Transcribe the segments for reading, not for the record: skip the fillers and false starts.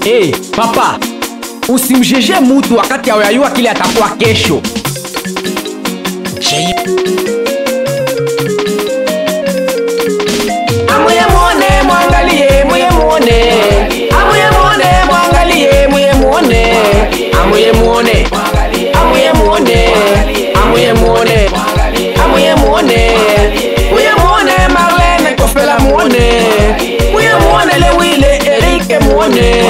Hey, papa, usimjeje mtu wakati hawajua kile atakuwa kesho. Amuye muone, mwangalie, muye muone. Amuye muone, mwangalie, muye muone. Amuye muone, amuye muone. Amuye muone, amuye muone. Muye muone, Marlene Kofela muone. Muye muone, Lewile, Erike muone.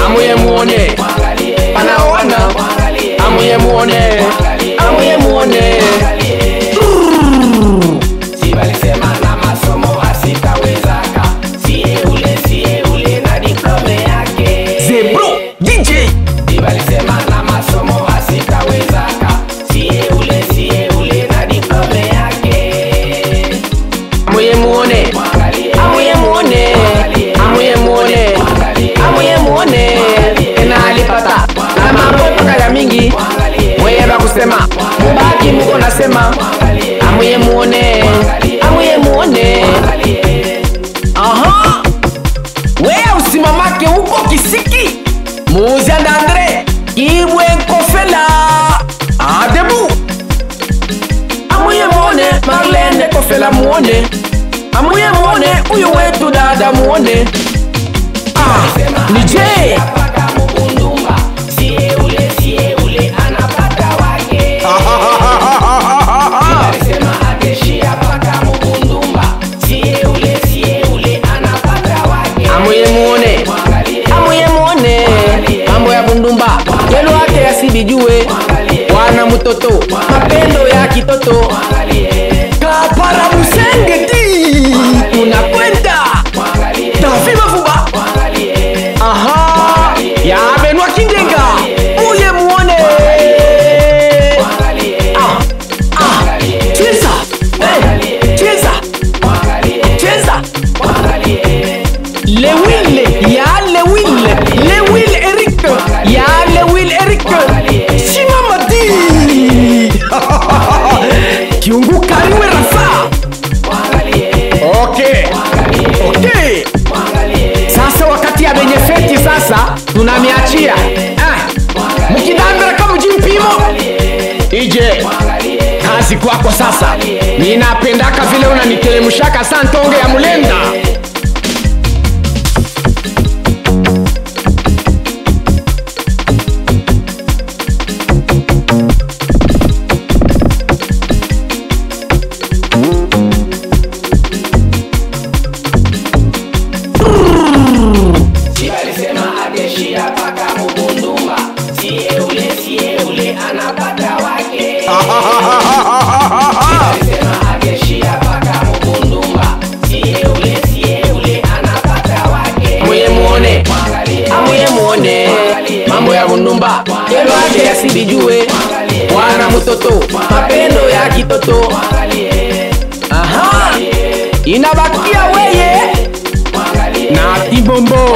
Amuye muone, panaona. Amuye muone, amuye muone. Si walisema na masomo asitawezaka. Sie ule na diplome yake. Zebro, DJ. Si walisema na masomo asitawezaka. Sie ule na diplome yake. Amuye muone, amuye muone. Amuye muone, amuye muone. Ena alipata na mambo mpaka ya mingi. Mweye bakusema, mubaki muko nasema. Amuye muone, amuye muone. Aha, wea usimamake huko kisiki. Muzia Ndandre, Kibwe Kofela. Adebu. Amuye muone, Marlene Kofela muone. Amuye muone, uyu wetu dada muone. Nije Apaka mubundumba. Sie ule anapata wake. Si walisema akeshia paka mubundumba. Sie ule anapata wake. amuye muone, amuye muone. Mambo ya bundumba yelo wake yasibijue. Wana mtoto mapendo ya kitoto. Kapara musenge ti unakwenda Davi Mafuba. Aha, ya Benwa Kindenga. Muye muone. Cheza, cheza, cheza. Lewile, ya Lewile, Lewile Eric, ya Lewile Eric. Shimamadi. Kiungu kariwe Rafa. Okay, okay. Sasa wakati ya benye feti sasa tunamiachia. Mkidandra kama mjimpimo. Ije kazi kwako sasa. Ninapendaka vile unanitelemushaka santonge ya mulenda. Si walisema akeshia paka mubundumba. Sie ule anapata wake. Si walisema akeshia paka mubundumba. Sie ule anapata wake. Amuye muone, amuye muone. Mambo ya bundumba yelo wake yasibijue. Wana mtoto mapendo ya kitoto. Aha, inabakia weye na Tibombo.